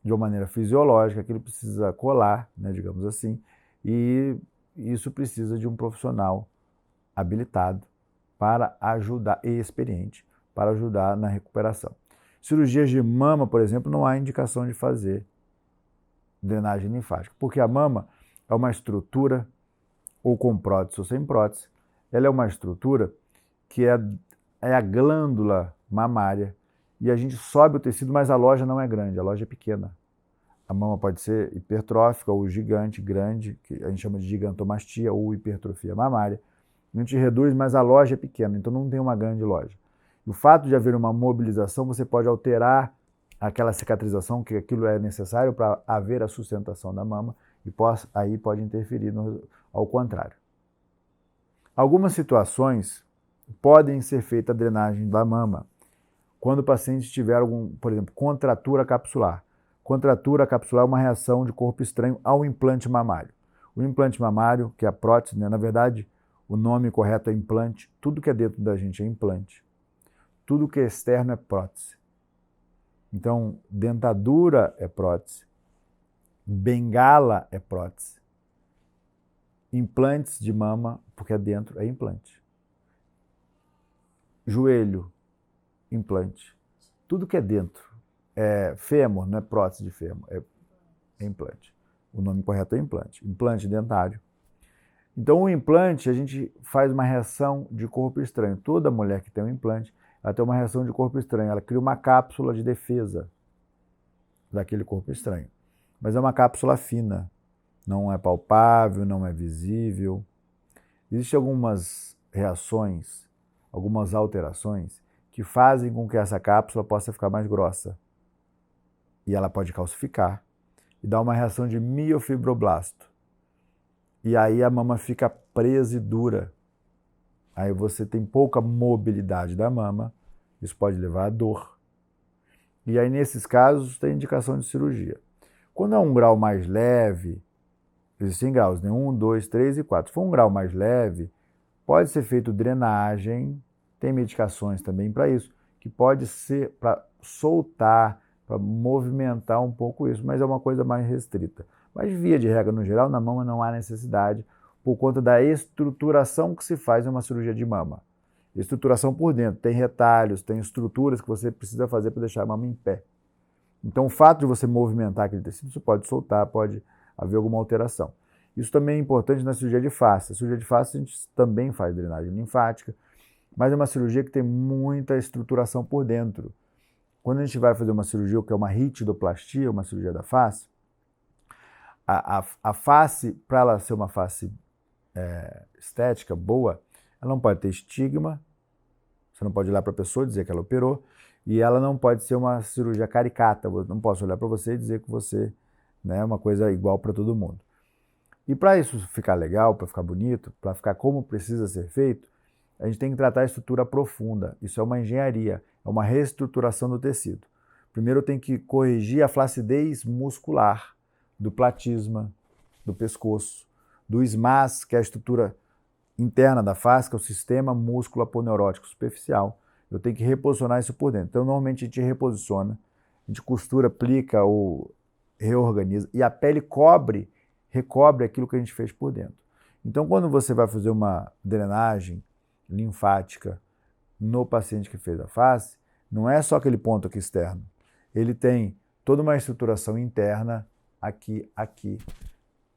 de uma maneira fisiológica, aquilo precisa colar, né, digamos assim, e isso precisa de um profissional habilitado para ajudar, e experiente, para ajudar na recuperação. Cirurgias de mama, por exemplo, não há indicação de fazer drenagem linfática, porque a mama é uma estrutura, ou com prótese ou sem prótese, ela é uma estrutura que é a glândula mamária, e a gente sobe o tecido, mas a loja não é grande, a loja é pequena. A mama pode ser hipertrófica ou gigante, grande, que a gente chama de gigantomastia ou hipertrofia mamária. A gente reduz, mas a loja é pequena, então não tem uma grande loja. E o fato de haver uma mobilização, você pode alterar aquela cicatrização, que aquilo é necessário para haver a sustentação da mama, e aí pode interferir ao contrário. Algumas situações podem ser feita a drenagem da mama quando o paciente tiver por exemplo, contratura capsular. Contratura capsular é uma reação de corpo estranho ao implante mamário. O implante mamário, que é a prótese, né? Na verdade, o nome correto é implante. Tudo que é dentro da gente é implante. Tudo que é externo é prótese. Então, dentadura é prótese. Bengala é prótese. Implantes de mama, porque é dentro, é implante. Joelho, implante. Tudo que é dentro. Fêmur, não é prótese de fêmur, é implante. O nome correto é implante. Implante dentário. Então, o implante, a gente faz uma reação de corpo estranho. Toda mulher que tem um implante, ela tem uma reação de corpo estranho. Ela cria uma cápsula de defesa daquele corpo estranho. Mas é uma cápsula fina. Não é palpável, não é visível. Existem algumas reações, algumas alterações que fazem com que essa cápsula possa ficar mais grossa. E ela pode calcificar e dar uma reação de miofibroblasto. E aí a mama fica presa e dura. Aí você tem pouca mobilidade da mama, isso pode levar a dor. E aí nesses casos tem indicação de cirurgia. Quando é um grau mais leve, existem graus, né? 1, 2, 3 e 4. Se for um grau mais leve, pode ser feito drenagem, tem medicações também para isso, que pode ser para soltar, para movimentar um pouco isso, mas é uma coisa mais restrita. Mas via de regra, no geral, na mama não há necessidade, por conta da estruturação que se faz em uma cirurgia de mama. Estruturação por dentro, tem retalhos, tem estruturas que você precisa fazer para deixar a mama em pé. Então, o fato de você movimentar aquele tecido, você pode soltar, pode haver alguma alteração. Isso também é importante na cirurgia de face. A cirurgia de face a gente também faz drenagem linfática, mas é uma cirurgia que tem muita estruturação por dentro. Quando a gente vai fazer uma cirurgia, que é uma ritidoplastia, uma cirurgia da face, a face, para ela ser uma face estética boa, ela não pode ter estigma, você não pode olhar para a pessoa e dizer que ela operou, e ela não pode ser uma cirurgia caricata, eu não posso olhar para você e dizer que você é uma coisa igual para todo mundo. E para isso ficar legal, para ficar bonito, para ficar como precisa ser feito, a gente tem que tratar a estrutura profunda. Isso é uma engenharia, é uma reestruturação do tecido. Primeiro tem que corrigir a flacidez muscular do platisma, do pescoço, do SMAS, que é a estrutura interna da face, que é o sistema músculo-aponeurótico superficial. Eu tenho que reposicionar isso por dentro. Então, normalmente a gente reposiciona, a gente costura, aplica ou reorganiza, e a pele recobre aquilo que a gente fez por dentro. Então, quando você vai fazer uma drenagem linfática no paciente que fez a face, não é só aquele ponto aqui externo. Ele tem toda uma estruturação interna aqui.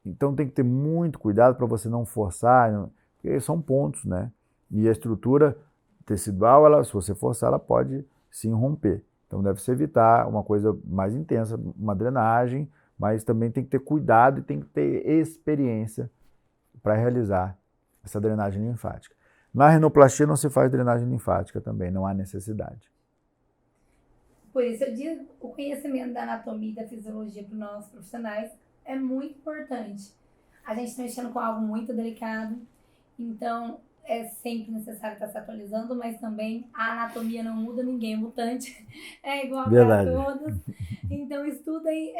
Então tem que ter muito cuidado para você não forçar, porque são pontos, né? E a estrutura tecidual, se você forçar, ela pode sim romper. Então deve-se evitar uma coisa mais intensa, uma drenagem, mas também tem que ter cuidado e tem que ter experiência para realizar essa drenagem linfática. Na rinoplastia não se faz drenagem linfática também, não há necessidade. Por isso eu digo, o conhecimento da anatomia e da fisiologia para os nossos profissionais é muito importante. A gente está mexendo com algo muito delicado, então é sempre necessário estar se atualizando, mas também a anatomia não muda, ninguém é mutante, é igual para todos. Então estudem,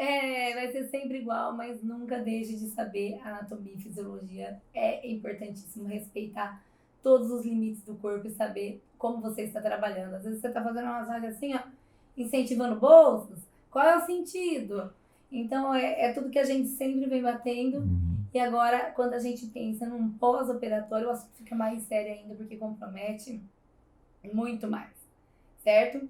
vai ser sempre igual, mas nunca deixe de saber anatomia e fisiologia. É importantíssimo respeitar todos os limites do corpo e saber como você está trabalhando. Às vezes você está fazendo uma massagem assim, ó, incentivando bolsos, qual é o sentido? Então é tudo que a gente sempre vem batendo. E agora, quando a gente pensa num pós-operatório, o assunto fica mais sério ainda, porque compromete muito mais, certo?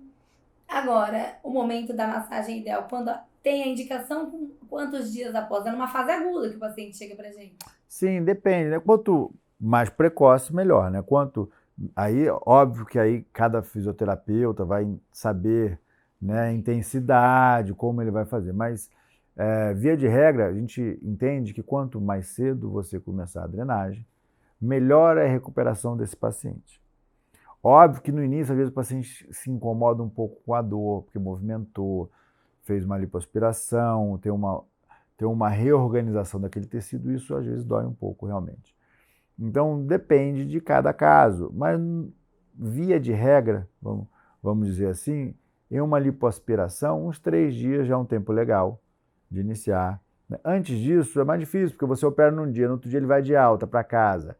Agora, o momento da massagem ideal, quando tem a indicação quantos dias após? É numa fase aguda que o paciente chega pra gente. Sim, depende, né? Quanto mais precoce, melhor, né? Aí, óbvio que aí cada fisioterapeuta vai saber, né, a intensidade, como ele vai fazer, mas via de regra, a gente entende que quanto mais cedo você começar a drenagem, melhor é a recuperação desse paciente. Óbvio que no início, às vezes, o paciente se incomoda um pouco com a dor, porque movimentou, fez uma lipoaspiração, tem uma reorganização daquele tecido, isso às vezes dói um pouco realmente. Então, depende de cada caso, mas via de regra, vamos dizer assim, em uma lipoaspiração, uns 3 dias já é um tempo legal de iniciar. Antes disso, é mais difícil, porque você opera num dia, no outro dia ele vai de alta para casa.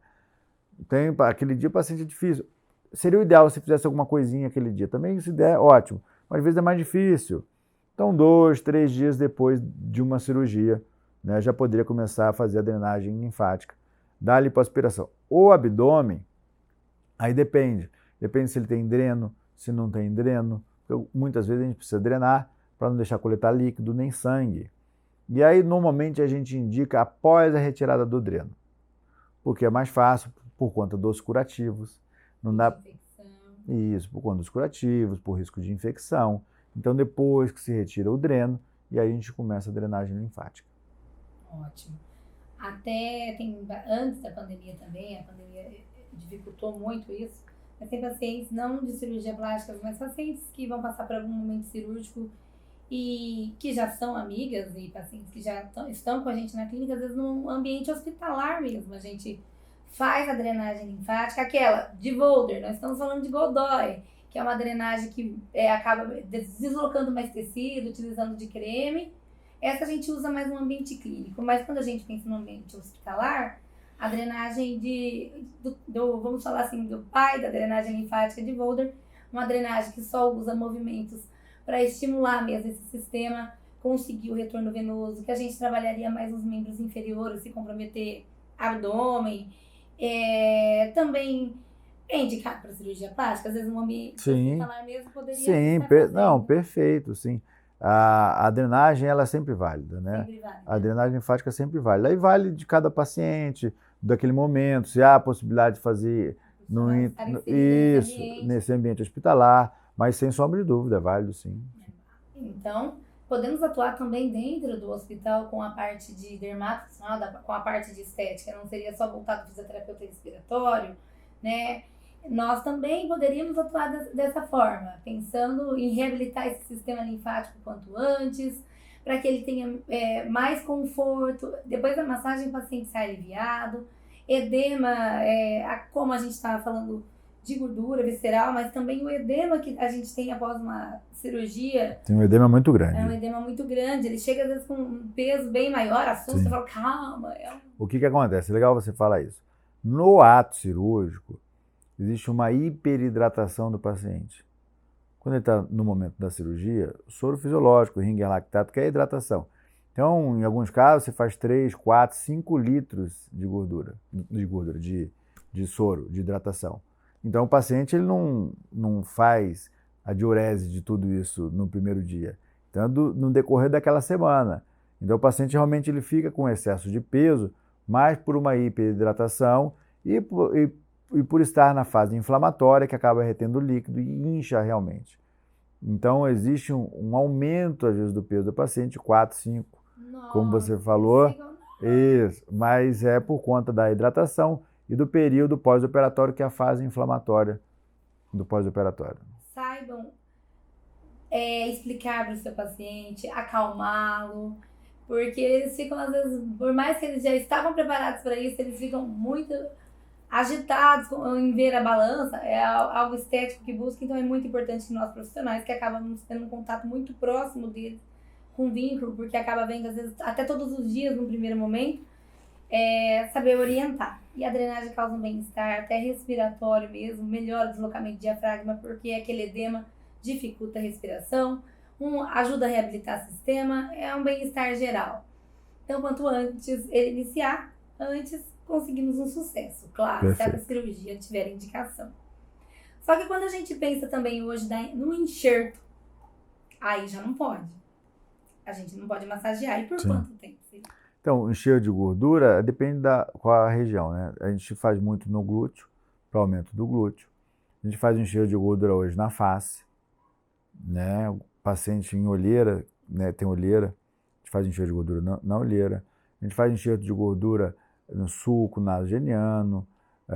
Aquele dia o paciente é difícil. Seria o ideal se fizesse alguma coisinha aquele dia. Também, se der, ótimo. Mas às vezes é mais difícil. Então, 2, 3 dias depois de uma cirurgia, né, já poderia começar a fazer a drenagem linfática da lipoaspiração. O abdômen, aí depende. Depende se ele tem dreno, se não tem dreno. Muitas vezes a gente precisa drenar para não deixar coletar líquido nem sangue. E aí, normalmente, a gente indica após a retirada do dreno. Porque é mais fácil, por conta dos curativos. Não dá... Isso, por conta dos curativos, por risco de infecção. Então, depois que se retira o dreno, e aí a gente começa a drenagem linfática. Ótimo. Até antes da pandemia também, a pandemia dificultou muito isso, mas tem pacientes não de cirurgia plástica, mas pacientes que vão passar por algum momento cirúrgico e que já são amigas e pacientes que já estão com a gente na clínica, às vezes num ambiente hospitalar mesmo, a gente faz a drenagem linfática, aquela de Volder, nós estamos falando de Godoy, que é uma drenagem que acaba deslocando mais tecido, utilizando de creme. Essa a gente usa mais no ambiente clínico, mas quando a gente pensa no ambiente hospitalar, a drenagem vamos falar assim, do pai da drenagem linfática de Volder, uma drenagem que só usa movimentos para estimular mesmo esse sistema, conseguir o retorno venoso, que a gente trabalharia mais os membros inferiores, se comprometer abdômen, também é indicado para cirurgia plástica, às vezes no ambiente hospitalar mesmo poderia estar não, perfeito, sim. A drenagem, ela é sempre válida, né? Sempre válida. A drenagem linfática é sempre válida. Aí vale de cada paciente, daquele momento, se há a possibilidade de fazer nesse ambiente hospitalar, mas sem sombra de dúvida, é válido, sim. Então, podemos atuar também dentro do hospital com a parte de dermato, com a parte de estética, não seria só voltado para o fisioterapeuta respiratório, né? Nós também poderíamos atuar dessa forma, pensando em reabilitar esse sistema linfático quanto antes, para que ele tenha mais conforto. Depois da massagem, o paciente sai aliviado. Edema, como a gente estava falando de gordura visceral, mas também o edema que a gente tem após uma cirurgia. Tem um edema muito grande. É um edema muito grande. Ele chega às vezes com um peso bem maior, assusta, fala, calma. O que acontece? É legal você falar isso. No ato cirúrgico, existe uma hiperidratação do paciente. Quando ele está no momento da cirurgia, soro fisiológico, ringer lactato, que é a hidratação. Então, em alguns casos, você faz 3, 4, 5 litros de soro, de hidratação. Então, o paciente ele não faz a diurese de tudo isso no primeiro dia. Então, no decorrer daquela semana. Então, o paciente realmente ele fica com excesso de peso, mais por uma hiperidratação e por estar na fase inflamatória, que acaba retendo líquido e incha realmente. Então, existe um aumento, às vezes, do peso do paciente, 4, 5, como você falou. Isso, mas é por conta da hidratação e do período pós-operatório, que é a fase inflamatória do pós-operatório. Saibam explicar para o seu paciente, acalmá-lo, porque eles ficam, às vezes, por mais que eles já estavam preparados para isso, eles ficam muito agitados em ver a balança, é algo estético que busca, então é muito importante que nós profissionais, que acabamos tendo um contato muito próximo deles, com vínculo, porque acaba vendo, às vezes, até todos os dias no primeiro momento, saber orientar. E a drenagem causa um bem-estar, até respiratório mesmo, melhora o deslocamento de diafragma, porque aquele edema dificulta a respiração, ajuda a reabilitar o sistema, é um bem-estar geral. Então, quanto antes ele iniciar, antes conseguimos um sucesso, claro, se a cirurgia tiver indicação. Só que quando a gente pensa também hoje no enxerto, aí já não pode. a gente não pode massagear. E por Sim. quanto tempo? Então, o enxerto de gordura depende da qual a região, né? A gente faz muito no glúteo, para aumento do glúteo. A gente faz um enxerto de gordura hoje na face, né? O paciente em olheira, né? Tem olheira, a gente faz enxerto de gordura na olheira. A gente faz enxerto de gordura no sulco nasogeniano,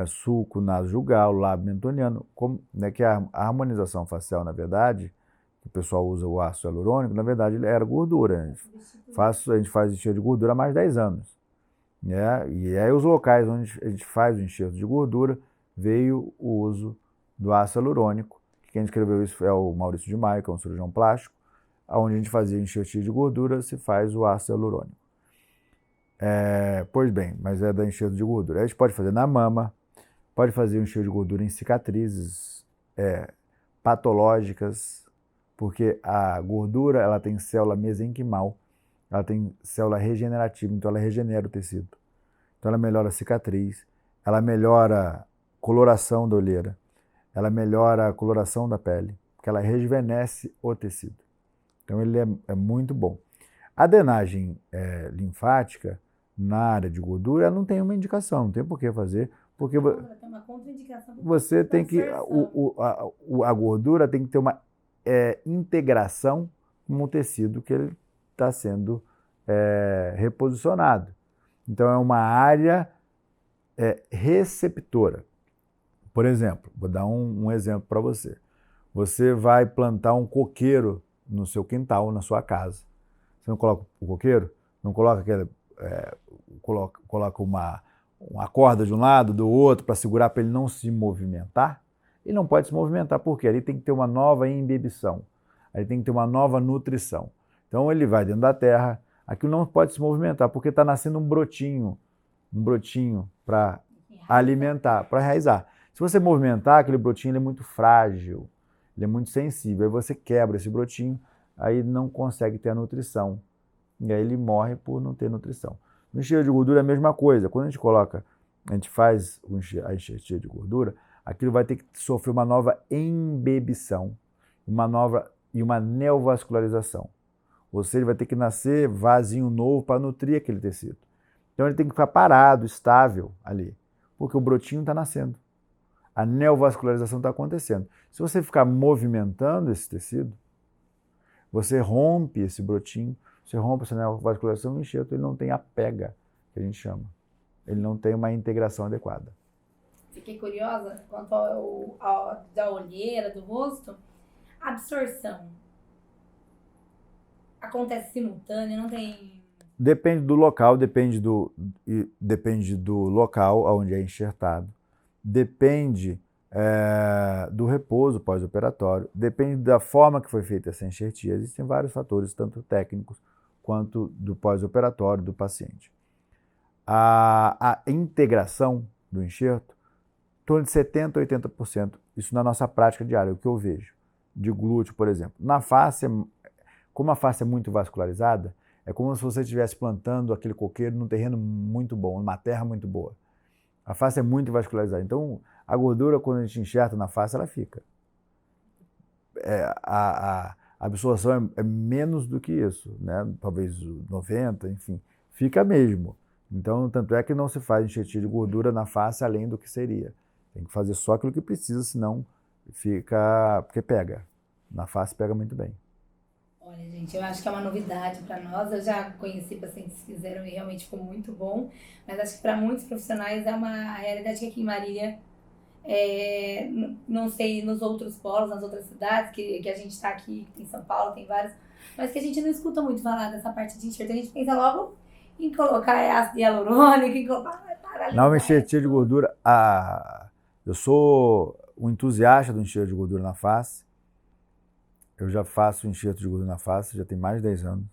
sulco nasojugal, lábio mentoniano, né? Que a harmonização facial, na verdade, o pessoal usa o ácido hialurônico, na verdade ele era gordura. A gente faz enxerto de gordura há mais de 10 anos. Né? E aí os locais onde a gente faz o enxerto de gordura veio o uso do ácido hialurônico. Quem escreveu isso é o Maurício de Maio, que é um cirurgião plástico, onde a gente fazia enxerto de gordura, se faz o ácido hialurônico. Pois bem, mas é da enxerto de gordura. A gente pode fazer na mama, pode fazer um enxerto de gordura em cicatrizes patológicas, porque a gordura ela tem célula mesenquimal, ela tem célula regenerativa, então ela regenera o tecido. Então ela melhora a cicatriz, ela melhora a coloração da olheira, ela melhora a coloração da pele, porque ela rejuvenesce o tecido. Então ele é muito bom. A drenagem linfática na área de gordura ela não tem uma indicação, não tem por que fazer, porque tem uma contraindicação. Você tem que a gordura tem que ter uma integração com o tecido que ele está sendo reposicionado. Então é uma área receptora. Por exemplo, vou dar um exemplo para você. Você vai plantar um coqueiro no seu quintal, na sua casa. Você não coloca o coqueiro? Não coloca coloca uma corda de um lado, do outro, para segurar para ele não se movimentar? Ele não pode se movimentar, porque ali tem que ter uma nova imbibição, ali tem que ter uma nova nutrição. Então ele vai dentro da terra, aquilo não pode se movimentar, porque está nascendo um brotinho para alimentar, para enraizar. Se você movimentar, aquele brotinho ele é muito frágil, ele é muito sensível, aí você quebra esse brotinho, aí não consegue ter a nutrição, e aí ele morre por não ter nutrição. No enxerto de gordura é a mesma coisa, quando a gente faz a enxertia de gordura, aquilo vai ter que sofrer uma nova embebição, e uma neovascularização. Ou seja, ele vai ter que nascer vasinho novo para nutrir aquele tecido. Então ele tem que ficar parado, estável ali, porque o brotinho está nascendo. A neovascularização está acontecendo. Se você ficar movimentando esse tecido, você rompe esse brotinho, você rompe essa neovascularização, o enxerto ele não tem a pega, que a gente chama. Ele não tem uma integração adequada. Fiquei curiosa quanto da olheira, do rosto. A absorção acontece simultânea, não tem... Depende do local, depende do local onde é enxertado, depende do repouso pós-operatório, depende da forma que foi feita essa enxertia. Existem vários fatores, tanto técnicos quanto do pós-operatório do paciente. A integração do enxerto, em torno de 70% a 80%, isso na nossa prática diária, o que eu vejo, de glúteo, por exemplo. Na face, como a face é muito vascularizada, é como se você estivesse plantando aquele coqueiro num terreno muito bom, numa terra muito boa. A face é muito vascularizada. Então, a gordura, quando a gente enxerta na face, ela fica. A absorção é menos do que isso, né? Talvez 90%, enfim, fica mesmo. Então, tanto é que não se faz enxertia de gordura na face além do que seria. Tem que fazer só aquilo que precisa, senão fica... porque pega. Na face pega muito bem. Olha, gente, eu acho que é uma novidade para nós. Eu já conheci pacientes que fizeram e realmente ficou muito bom. Mas acho que para muitos profissionais é uma realidade que aqui em Marília, não sei nos outros polos, nas outras cidades, que a gente está aqui, em São Paulo, tem vários, mas que a gente não escuta muito falar dessa parte de enxerto. A gente pensa logo em colocar ácido hialurônico, em colocar... Não, enxertia de gordura... eu sou um entusiasta do enxerto de gordura na face. Eu já faço enxerto de gordura na face, já tem mais de 10 anos.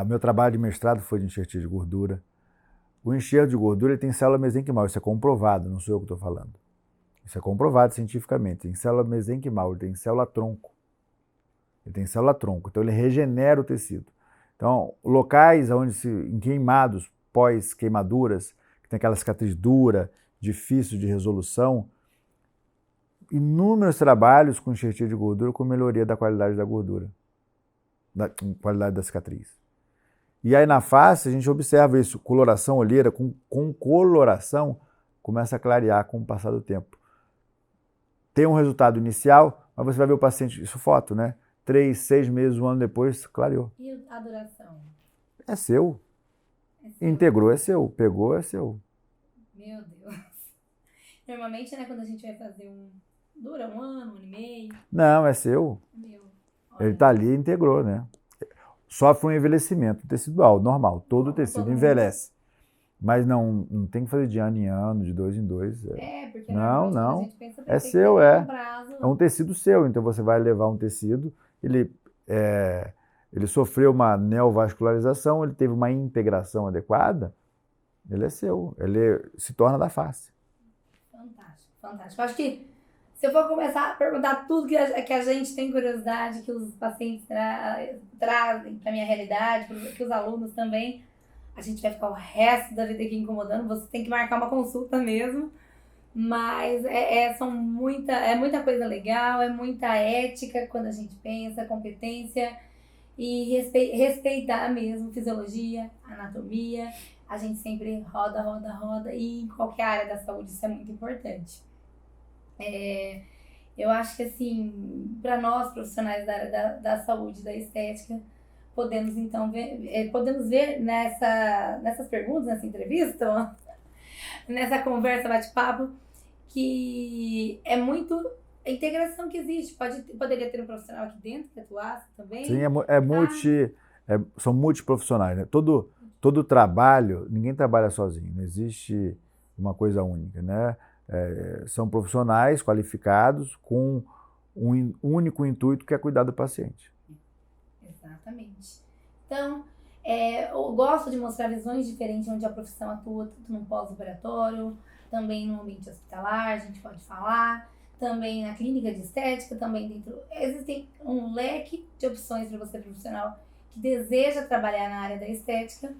Meu trabalho de mestrado foi de enxertia de gordura. O enxerto de gordura ele tem célula mesenquimal, isso é comprovado, não sou eu que estou falando. Isso é comprovado cientificamente. Tem célula mesenquimal, ele tem célula tronco. Ele tem célula tronco, então ele regenera o tecido. Então, locais em queimados, pós-queimaduras, que tem aquela cicatriz dura, difícil de resolução, inúmeros trabalhos com enxertia de gordura com melhoria da qualidade da gordura. qualidade da cicatriz. E aí na face a gente observa isso, coloração, olheira, com coloração começa a clarear com o passar do tempo. Tem um resultado inicial, mas você vai ver o paciente, isso foto, né? 3, 6 meses, um ano depois, clareou. E a duração? É seu. Integrou, é seu. Pegou, é seu. Meu Deus. Normalmente, né, quando a gente vai fazer dura um ano e meio. Não, é seu. Meu. Ele está ali e integrou, né? Sofre um envelhecimento tecidual, normal. Todo tecido envelhece. Mas não tem que fazer de ano em ano, de 2 em 2. Porque não. a gente pensa é seu, é. Prazo. É um tecido seu. Então você vai levar um tecido, ele sofreu uma neovascularização, ele teve uma integração adequada, ele é seu. Ele se torna da face. Fantástico, fantástico. Acho que se eu for começar a perguntar tudo que a gente tem curiosidade, que os pacientes trazem para a minha realidade, que os alunos também, a gente vai ficar o resto da vida aqui incomodando. Você tem que marcar uma consulta mesmo. Mas é muita coisa legal, é muita ética quando a gente pensa, competência e respeitar mesmo fisiologia, anatomia. A gente sempre roda e em qualquer área da saúde isso é muito importante. Eu acho que assim, para nós profissionais da área da saúde, da estética, podemos então ver nessas perguntas, nessa entrevista, nessa conversa, bate-papo, que é muito a integração que existe. Poderia ter um profissional aqui dentro que atuasse também. Sim, são multiprofissionais, né? Todo trabalho, ninguém trabalha sozinho, não existe uma coisa única, né? São profissionais qualificados com um único intuito, que é cuidar do paciente. Exatamente. Então, eu gosto de mostrar visões diferentes onde a profissão atua, tanto no pós-operatório, também no ambiente hospitalar, a gente pode falar, também na clínica de estética, também dentro. Existem um leque de opções para você profissional que deseja trabalhar na área da estética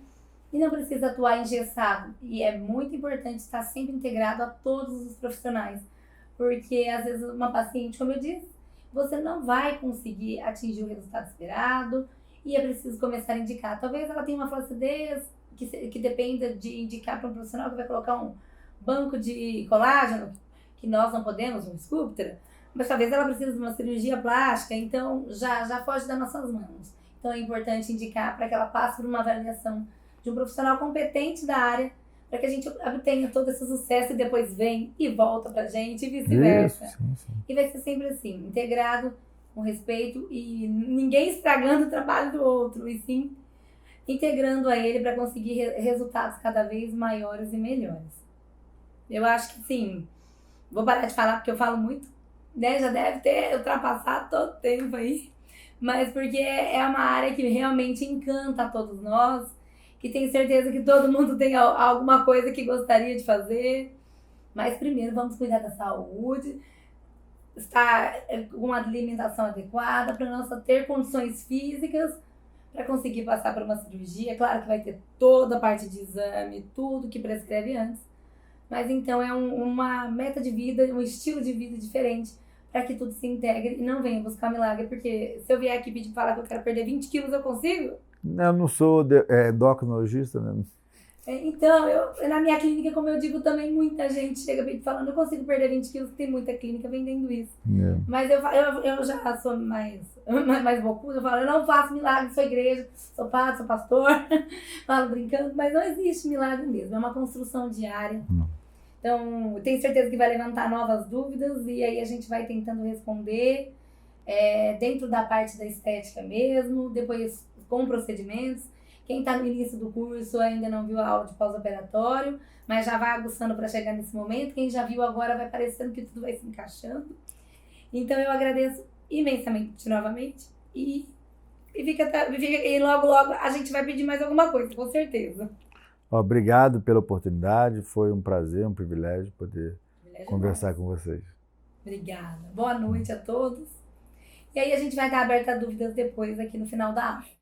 e não precisa atuar engessado. E é muito importante estar sempre integrado a todos os profissionais, porque às vezes uma paciente, como eu disse, você não vai conseguir atingir o resultado esperado e é preciso começar a indicar. Talvez ela tenha uma flacidez que dependa de indicar para um profissional que vai colocar um banco de colágeno, que nós não podemos, um Sculptra, mas talvez ela precise de uma cirurgia plástica, então já foge das nossas mãos. Então é importante indicar para que ela passe por uma avaliação de um profissional competente da área, para que a gente obtenha todo esse sucesso e depois vem e volta pra gente e vice-versa. Sim. E vai ser sempre assim, integrado, com respeito e ninguém estragando o trabalho do outro, e sim integrando a ele para conseguir resultados cada vez maiores e melhores. Eu acho que sim, vou parar de falar porque eu falo muito, né? Já deve ter ultrapassado todo o tempo aí, mas porque é uma área que realmente encanta a todos nós, que tenho certeza que todo mundo tem alguma coisa que gostaria de fazer, mas primeiro vamos cuidar da saúde, estar com uma alimentação adequada para nós ter condições físicas para conseguir passar por uma cirurgia. Claro que vai ter toda a parte de exame, tudo que prescreve antes, mas então é uma meta de vida, um estilo de vida diferente para que tudo se integre e não venha buscar milagre, porque se eu vier aqui pedir falar que eu quero perder 20 quilos, eu consigo? Eu não sou endocrinologista, né? Então, na minha clínica, como eu digo, também muita gente chega falando, eu consigo perder 20 quilos, tem muita clínica vendendo isso. Mas eu já sou mais bocuda, eu falo, eu não faço milagre, sou igreja, sou padre, sou pastor, falo brincando, mas não existe milagre mesmo, é uma construção diária. Então, tenho certeza que vai levantar novas dúvidas e aí a gente vai tentando responder dentro da parte da estética mesmo, depois com procedimentos. Quem está no início do curso ainda não viu a aula de pós-operatório, mas já vai aguçando para chegar nesse momento. Quem já viu agora vai parecendo que tudo vai se encaixando. Então eu agradeço imensamente novamente e logo a gente vai pedir mais alguma coisa, com certeza. Obrigado pela oportunidade, foi um prazer, um privilégio poder conversar com vocês. Obrigada. Boa noite a todos. E aí a gente vai estar aberta a dúvidas depois aqui no final da aula.